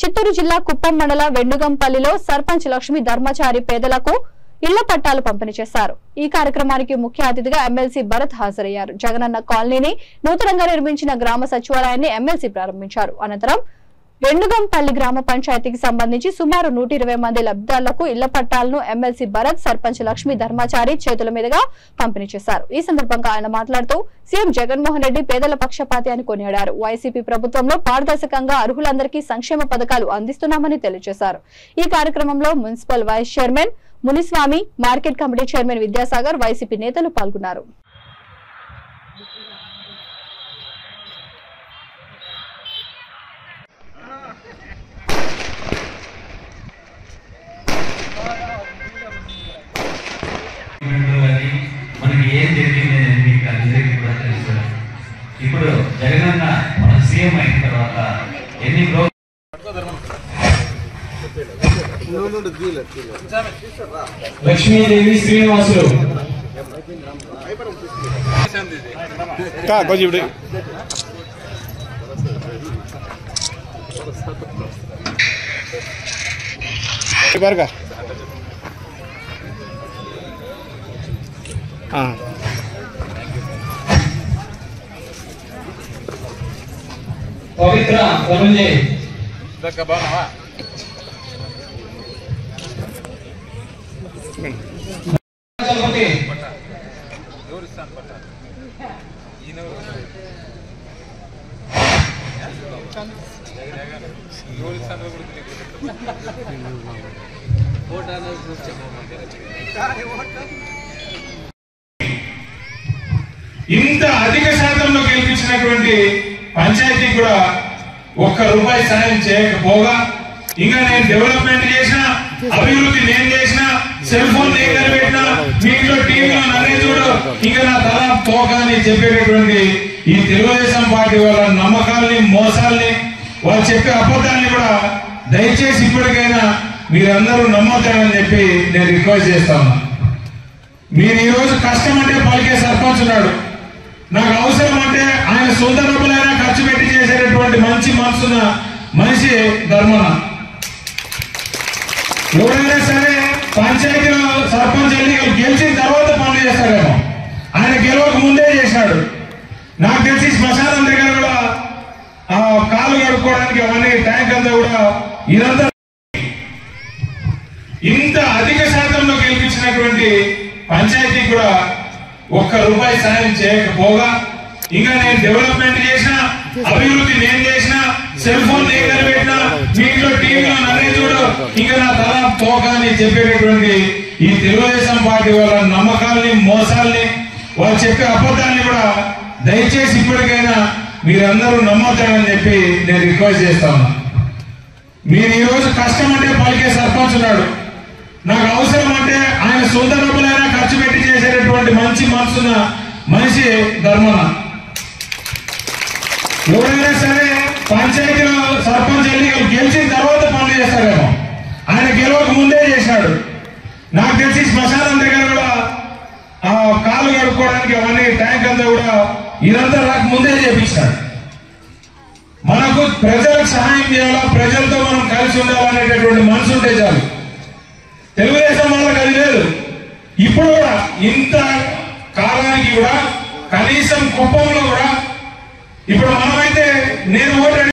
చిత్తూరు జిల్లా కుప్పం మండల వెండుగంపల్లిలో సర్పంచ్ లక్ష్మీ ధర్మచారి పేదలకు ఇళ్ల పట్టాలు పంపిణీ చేశారు। ఈ కార్యక్రమానికి ముఖ్య అతిథిగా ఎమ్మెల్సీ భరత్ హాజరయ్యారు। జగనన్న కాలనీని నూతనంగా నిర్మించిన గ్రామ సచివాలయాన్ని ఎమ్మెల్సీ ప్రారంభించారు। అనంతరం వెండుగంపల్లి గ్రామ పంచాయతీకి సంబంధించి సుమారు 120 మంది లబ్ధిదారులకు ఇళ్ల పట్టాలను ఎమ్మెల్సీ భరత్ సర్పంచ్ లక్ష్మీ ధర్మచారి చేతుల మీదుగా పంపిణీ చేశారు। ఈ సందర్భంగా ఆయన మాట్లాడుతూ సీఎం జగన్మోహన్ రెడ్డి పేదల పక్షపాతి అని కొనియాడారు। వైసీపీ ప్రభుత్వంలో పారదర్శకంగా అర్హులందరికీ సంక్షేమ పథకాలు అందిస్తున్నామని తెలియజేశారు। ఈ కార్యక్రమంలో municipal vice chairman Muniswamy, market committee chairman Vidyasagar, YCP నేతలు పాల్గొన్నారు। మనకి ఏం జరిగింది మీకు అందరికీ కూడా తెలుసు। ఇప్పుడు జగనన్న మన సీఎం అయిన తర్వాత ఎన్ని లక్ష్మీదేవి శ్రీనివాసులు పవిత్ర ఇంత అధిక శాతంలో గెలిపించినటువంటి పంచాయతీ కూడా ₹1 సాయం చేయకపోగా ఇంకా నేను డెవలప్మెంట్ చేసిన అభివృద్ధి నేను చేసిన సెల్ ఫోన్ నేను నిలబెట్టిన మీలో టీవీలో నన్నే చూడు ఇంకా నా తల పోక అని చెప్పేటటువంటి ఈ తెలుగుదేశం పార్టీ వాళ్ళ నమ్మకాలని మోసాలని వాళ్ళు చెప్పే అబద్ధాలని కూడా దయచేసి ఇప్పటికైనా మీరందరూ నమ్మొద్దని చెప్పి నేను రిక్వెస్ట్ చేస్తాను। మీరు ఈ రోజు కష్టం అంటే పలికే సర్పంచ్ ఉన్నాడు, నాకు అవసరం అంటే ఆయన సొంత డబ్బులైనా ఖర్చు పెట్టి చేసేటటువంటి మంచి మనసున్న మనిషి ధర్మన। ఎవరైనా సరే పంచాయతీలో సర్పంచ్ ఎన్నికలు గెలిచిన తర్వాత పనులు చేస్తాడేమో, ఆయన గెలవక ముందే చేశాడు। నాకు తెలిసి శ్మశానం దగ్గర కూడా కాలు కడుక్కోవడానికి అవన్నీ ట్యాంక్ అంతా కూడా ఇదంతా ఇంత అధిక శాతంలో గెలిపించినటువంటి పంచాయతీ కూడా ₹1 సాయం చేయకపోగా ఇంకా నేను డెవలప్మెంట్ చేసిన అభివృద్ధి నేను చేసిన సెల్ ఫోన్ నేను నిలబెట్టిన మీలో టీవీలో నన్నే చూడు ఇంకా నా తల పోక అని చెప్పేటటువంటి ఈ తెలుగుదేశం పార్టీ వాళ్ళ నమ్మకాలని మోసాలని వాళ్ళు చెప్పే అబద్ధాలని కూడా దయచేసి ఇప్పటికైనా మీరందరూ నమ్మొద్దని చెప్పి నేను రిక్వెస్ట్ చేస్తాను। మీరు ఈ రోజు కష్టం అంటే పలికే సర్పంచ్ ఉన్నాడు, నాకు అవసరం అంటే ఆయన సొంత డబ్బులైనా ఖర్చు పెట్టి చేసేటటువంటి మంచి మనసున్న మనిషి ధర్మన। ఎవరైనా సరే పంచాయతీలో సర్పంచ్ ఎన్నికలు గెలిచిన తర్వాత పనులు చేస్తాడేమో, ఆయన గెలవక ముందే చేశాడు। నాకు తెలిసి శ్మశానం దగ్గర కూడా కాలు కడుక్కోవడానికి అవన్నీ ట్యాంక్ అంతా కూడా ఇదంతా నాకు ముందే చేపించాడు। మనకు ప్రజలకు సహాయం చేయాలా, ప్రజలతో మనం కలిసి ఉండాలనేటటువంటి మనసు ఉంటే చాలు। తెలుగుదేశం వాళ్ళకి అది లేదు। ఇప్పుడు కూడా ఇంత కాలానికి కూడా కనీసం కుప్పంలో కూడా ఇప్పుడు మనమైతే నేను ఓటు